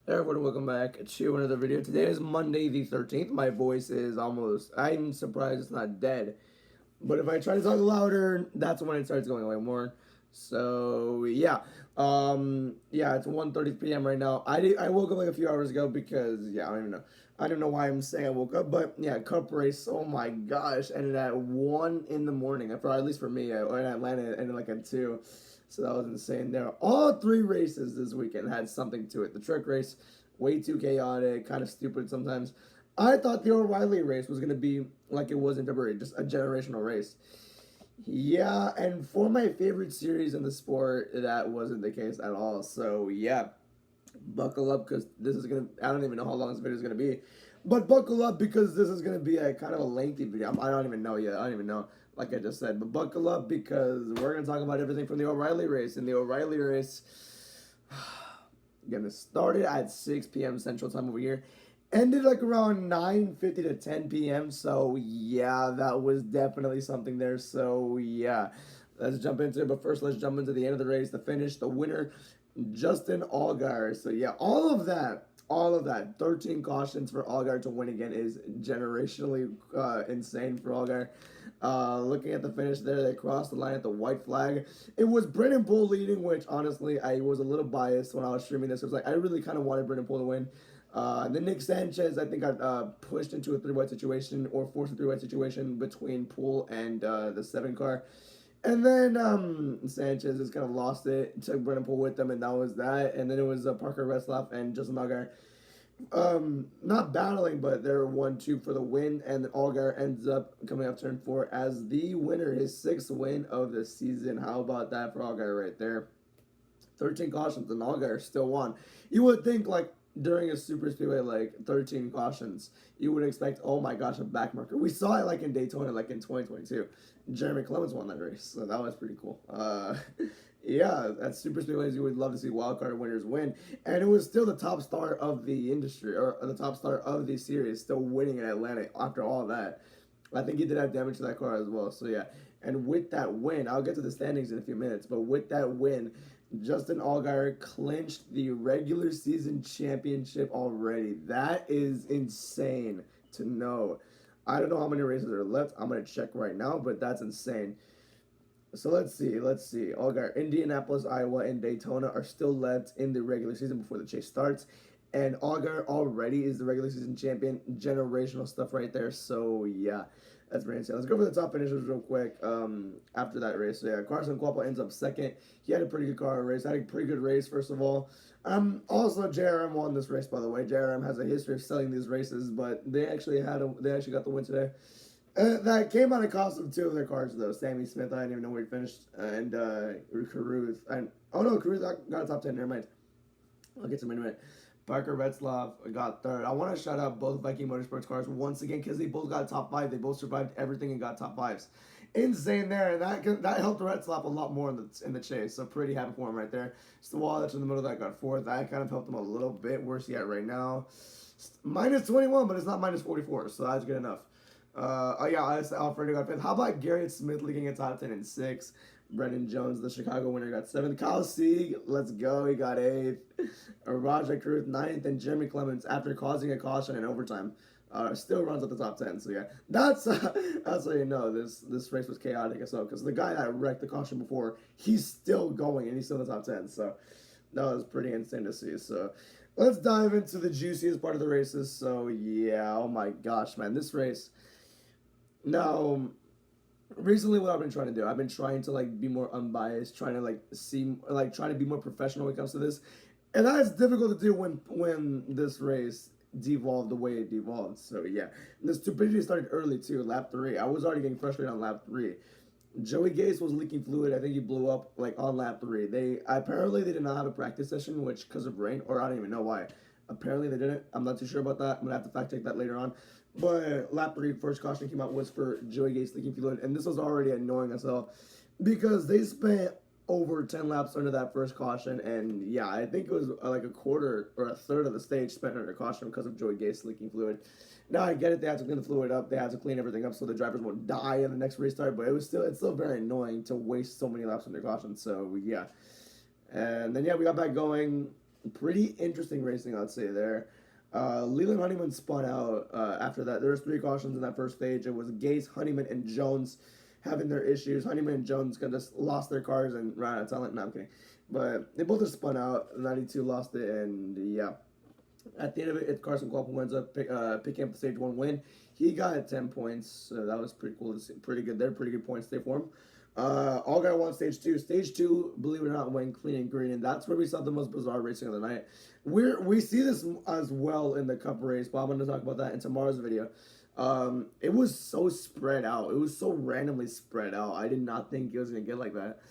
Hey everyone, welcome back to another video. Today is Monday the 13th. My voice is I'm surprised it's not dead. But if I try to talk louder, that's when it starts going away more. So, yeah. It's 1:30 p.m. right now. I woke up like a few hours ago because, I don't even know. I don't know why I'm saying I woke up, but yeah, Cup race, oh my gosh, ended at 1 in the morning. At least for me, in Atlanta, it ended like at 2. So that was insane there. All three races this weekend had something to it. The truck race, way too chaotic, kind of stupid sometimes. I thought the O'Reilly race was going to be like it was in February, just a generational race. Yeah, and for my favorite series in the sport, that wasn't the case at all. So, yeah, buckle up because this is going to, I don't even know how long this video is going to be. But buckle up because this is going to be a kind of a lengthy video. I don't even know yet. I don't even know, like I just said. But buckle up because we're going to talk about everything from the O'Reilly race. And the O'Reilly race, again, it started at 6 p.m. Central Time over here. Ended like around 9:50 to 10 p.m. So, yeah, that was definitely something there. So, yeah, let's jump into it. But first, let's jump into the end of the race, the finish, the winner, Justin Allgaier. So, yeah, all of that, 13 cautions for Allgaier to win again is generationally insane for Allgaier. Looking at the finish there, they crossed the line at the white flag. It was Brennan Poole leading, which honestly I was a little biased when I was streaming this. It was like I really kind of wanted Brennan Poole to win. Then Nick Sanchez, I think, got pushed into a three-wide situation or forced a three-wide situation between Poole and the 7 car. And then Sanchez just kind of lost it, took Brennan Poole with them, and that was that. And then it was Parker Retzlaff and Justin Allgaier not battling, but they're 1-2 for the win, and then Allgaier ends up coming up turn 4 as the winner, his 6th win of the season. How about that for Allgaier right there? 13 cautions, and Allgaier still won. You would think, like, during a super speedway, like 13 cautions, you would expect, oh my gosh, a backmarker. We saw it like in Daytona, like in 2022. Jeremy Clements won that race, so that was pretty cool. Yeah, at super speedways, you would love to see wildcard winners win, and it was still the top star of the industry or the top star of the series, still winning in Atlanta after all that. I think he did have damage to that car as well. So yeah, and with that win, I'll get to the standings in a few minutes. But with that win, Justin Allgaier clinched the regular season championship already. That is insane to know. I don't know how many races are left. I'm gonna check right now, but that's insane. So let's see. Allgaier, Indianapolis, Iowa, and Daytona are still left in the regular season before the chase starts. And Allgaier already is the regular season champion. Generational stuff right there. So yeah, that's very insane. Let's go for the top finishers real quick. After that race, so yeah, Carson Cuopo ends up second. He had a pretty good car race. Had a pretty good race first of all. Also JRM won this race, by the way. JRM has a history of selling these races, but they actually got the win today. That came at a cost of 2 of their cars, though. Sammy Smith, I didn't even know where he finished, and Caruth. Oh no, Caruth got a top 10. Never mind. I'll get to him in a minute. Parker Retzlaff got third. I want to shout out both Viking Motorsports cars once again because they both got top 5. They both survived everything and got top 5s. Insane there, and that helped Retzlaff a lot more in the chase. So pretty happy for him right there. Stewall that's in the middle that got 4th. That kind of helped him a little bit. Where's he at right now? Minus 21, but it's not minus 44, so that's good enough. I said Alfredo got 5th. How about Garrett Smith leading a top 10 and 6th? Brendan Jones, the Chicago winner, got 7th. Kyle Sieg, let's go, he got 8th. Rajah Cruz, 9th. And Jeremy Clements, after causing a caution in overtime, still runs at the top 10. So, yeah, that's how you know this race was chaotic as well. Because the guy that wrecked the caution before, he's still going, and he's still in the top 10. So, that was pretty insane to see. So, let's dive into the juiciest part of the races. So, yeah, oh my gosh, man, this race... Now, recently what I've been trying to do, I've been trying to like be more unbiased, trying to trying to be more professional when it comes to this. And that's difficult to do when this race devolved the way it devolved. So yeah. And the stupidity started early too, lap 3. I was already getting frustrated on lap 3. Joey Gase was leaking fluid. I think he blew up like on lap 3. They did not have a practice session, which because of rain, or I don't even know why. Apparently they didn't. I'm not too sure about that. I'm gonna have to fact check that later on. But lap 3, first caution came out was for Joey Gase leaking fluid, and this was already annoying as hell because they spent over 10 laps under that first caution, and yeah, I think it was like a quarter or a third of the stage spent under caution because of Joey Gase leaking fluid. Now I get it; they had to clean the fluid up, they had to clean everything up so the drivers won't die in the next restart. But it's still very annoying to waste so many laps under caution. So yeah, and then yeah, we got back going. Pretty interesting racing, I'd say there. Leland Honeyman spun out after that. There was three cautions in that first stage. It was Gase, Honeyman, and Jones having their issues. Honeyman and Jones kind of lost their cars and ran out of talent. No, I'm kidding. But they both just spun out. 92 lost it, and yeah. At the end of it, Carson Cuomo ends up picking up the stage one win. He got 10 points, so that was pretty cool. Pretty good there. Pretty good points there for him. All guy won stage two. Stage two, believe it or not, went clean and green, and that's where we saw the most bizarre racing of the night. We see this as well in the Cup race, but I'm going to talk about that in tomorrow's video. It was so spread out. It was so randomly spread out. I did not think it was going to get like that.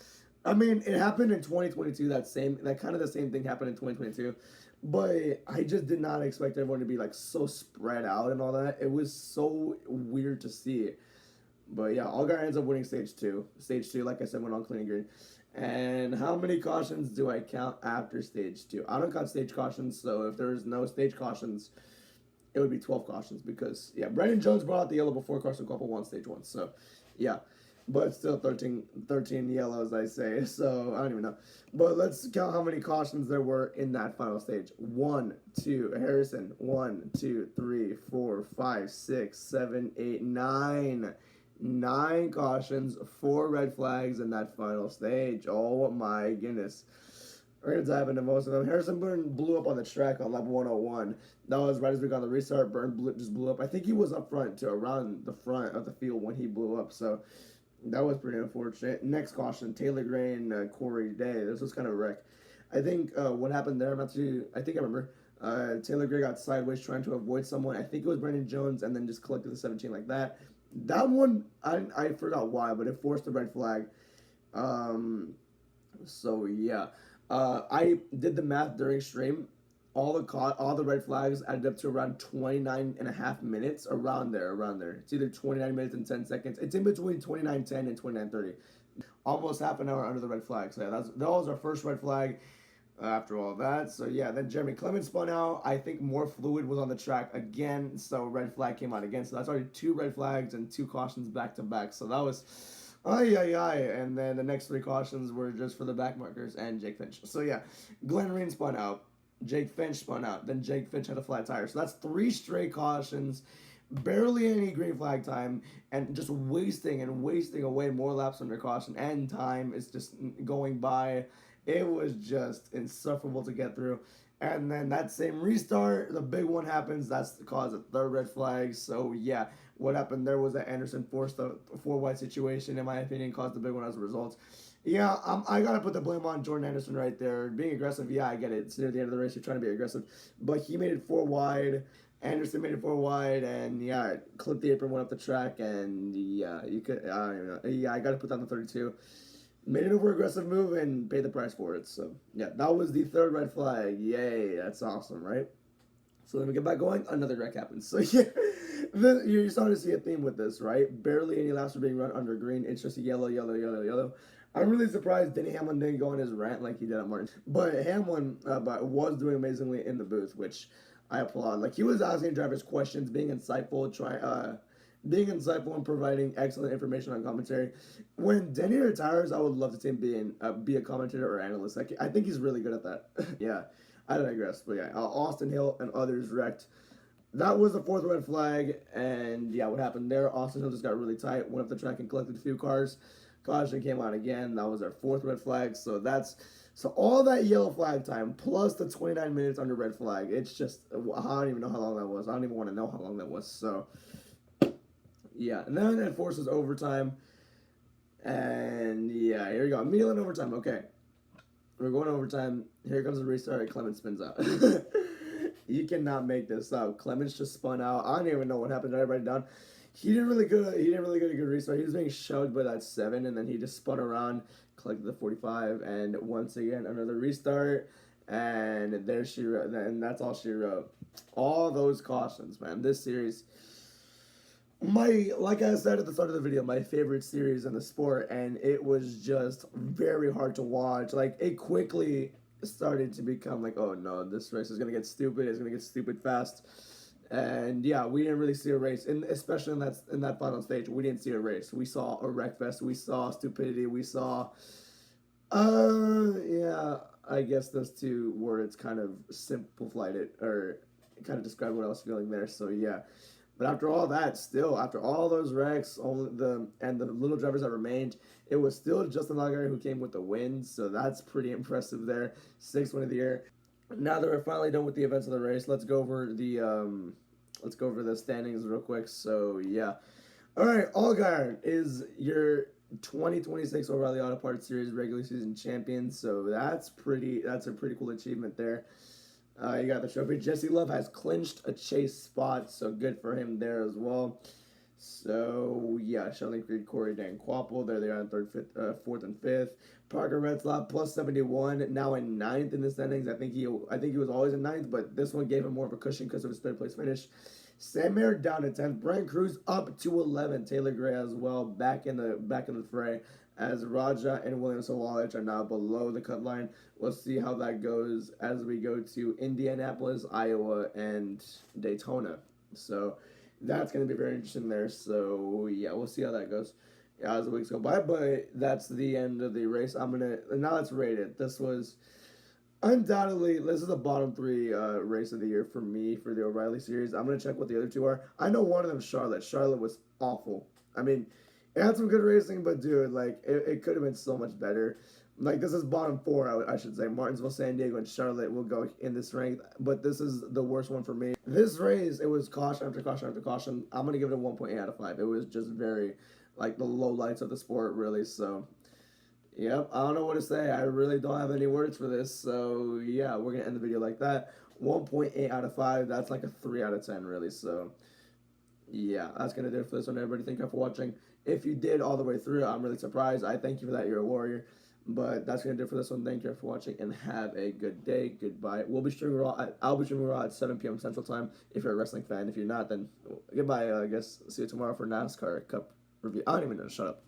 I mean, it happened in 2022. That kind of the same thing happened in 2022, but I just did not expect everyone to be like so spread out and all that. It was so weird to see it. But yeah, Allgaier ends up winning stage two. Stage two, like I said, went on clean and green. And how many cautions do I count after stage two? I don't count stage cautions, so if there's no stage cautions, it would be 12 cautions because, yeah, Brandon Jones brought out the yellow before Carson Cuomo won stage one. So, yeah. But still 13 yellows, I say. So, I don't even know. But let's count how many cautions there were in that final stage. 1, 2, Harrison. 1, 2, 3, 4, 5, 6, 7, 8, 9. 9 cautions, 4 red flags in that final stage. Oh my goodness. We're going to dive into most of them. Harrison Burton blew up on the track on lap 101. That was right as we got the restart. Burton just blew up. I think he was up front to around the front of the field when he blew up. So that was pretty unfortunate. Next caution, Taylor Gray and Corey Day. This was kind of a wreck. I think what happened there, I think I remember. Taylor Gray got sideways trying to avoid someone. I think it was Brandon Jones, and then just collected the 17 like that. That one, I forgot why, but it forced a red flag. So yeah. I did the math during stream. All the red flags added up to around 29 and a half minutes, around there. It's either 29 minutes and 10 seconds. It's in between 29:10 and 29:30. Almost half an hour under the red flag. So yeah, that was our first red flag after all that. So yeah, then Jeremy Clemens spun out. I think more fluid was on the track again, so red flag came out again. So that's already 2 red flags and 2 cautions back to back. So that was and then the next 3 cautions were just for the back markers and Jake Finch. So yeah, Glenn Reen spun out. Jake Finch spun out. Then Jake Finch had a flat tire. So that's 3 straight cautions, barely any green flag time, and just wasting away more laps under caution, and time is just going by. It was just insufferable to get through. And then that same restart, the big one happens. That's the cause of 3rd red flag. So yeah, what happened there was that Anderson forced a 4 wide situation, in my opinion, caused the big one as a result. Yeah, I gotta put the blame on Jordan Anderson right there. Being aggressive, yeah, I get it. It's near the end of the race, you're trying to be aggressive, but he made it 4 wide. Anderson made it 4 wide, and yeah, clipped the apron, went up the track, and yeah, you could. I don't even know. Yeah, I gotta put that on the 32. Made an over aggressive move and paid the price for it. So yeah, that was the 3rd red flag. Yay, that's awesome, right? So then we get back going, another wreck happens. So yeah, you're starting to see a theme with this, right? Barely any laps are being run under green. It's just a yellow. I'm really surprised Denny Hamlin didn't go on his rant like he did at Martin. But Hamlin was doing amazingly in the booth, which I applaud. Like, he was asking drivers questions, being insightful, and providing excellent information on commentary. When Denny retires, I would love to see him be a commentator or analyst. Like, I think he's really good at that. Yeah, I digress. But yeah, Austin Hill and others wrecked. That was the 4th red flag, and yeah, what happened there? Austin Hill just got really tight, went up the track and collected a few cars. Caution came out again. That was our 4th red flag. So all that yellow flag time plus the 29 minutes under red flag. It's just, I don't even know how long that was. I don't even want to know how long that was. So yeah, and then it forces overtime. And yeah, here we go. Immediately in overtime. Okay, we're going overtime. Here comes the restart. Clemens spins out. You cannot make this up. Clemens just spun out. I don't even know what happened. Did I write it down? He didn't really get a good restart. He was being shoved by that 7, and then he just spun around, collected the 45, and once again another restart. And there she wrote, and that's all she wrote. All those cautions, man. This series, like I said at the start of the video, my favorite series in the sport, and it was just very hard to watch. Like, it quickly started to become like, oh no, this race is gonna get stupid. It's gonna get stupid fast. And yeah, we didn't really see a race, and especially in that final stage, we didn't see a race. We saw a wreck fest. We saw stupidity. We saw, yeah, I guess those two words kind of simplified it, or kind of described what I was feeling there. So yeah. But after all that, still after all those wrecks, only the little drivers that remained, it was still Justin Allgaier who came with the win. So that's pretty impressive there. Sixth win of the year. Now that we're finally done with the events of the race, let's go over the standings real quick. So yeah, all right, Allgaier is your 2026 O'Reilly Auto Parts Series regular season champion. So that's a pretty cool achievement there. You got the trophy. Jesse Love has clinched a chase spot, so good for him there as well. So yeah, Sheldon Creed, Corey Dan Quapple, there they are in third, fifth, fourth, and fifth. Parker Retzlaff plus 71, now in ninth in the standings. I think he was always in ninth, but this one gave him more of a cushion because of his third place finish. Sam Mayer down to 10th. Brent Cruz up to 11th. Taylor Gray as well back in the fray, as Raja and William Sawalich are now below the cut line. We'll see how that goes as we go to Indianapolis, Iowa, and Daytona. So that's going to be very interesting there. So yeah, we'll see how that goes as the weeks go by. But that's the end of the race. Now let's rate it. This was undoubtedly, this is the bottom three race of the year for me for the O'Reilly series. I'm gonna check what the other two are. I know one of them, Charlotte. Charlotte was awful. I mean, it had some good racing, but dude, like it could have been so much better. Like this is bottom four, I should say. Martinsville, San Diego, and Charlotte will go in this rank, but this is the worst one for me. This race, it was caution after caution after caution. I'm gonna give it a 1.8 out of 5. It was just very like the low lights of the sport, really. So yep, I don't know what to say. I really don't have any words for this. So yeah, we're gonna end the video like that. 1.8 out of 5. That's like a 3 out of 10, really. So yeah, that's gonna do it for this one, everybody. Thank you for watching. If you did all the way through, I'm really surprised. I thank you for that. You're a warrior. But that's gonna do it for this one. Thank you for watching, and have a good day. Goodbye. We'll be streaming Raw. I'll be streaming Raw at 7 p.m. Central Time. If you're a wrestling fan, if you're not, then goodbye. I guess see you tomorrow for NASCAR Cup review. I don't even know. Shut up.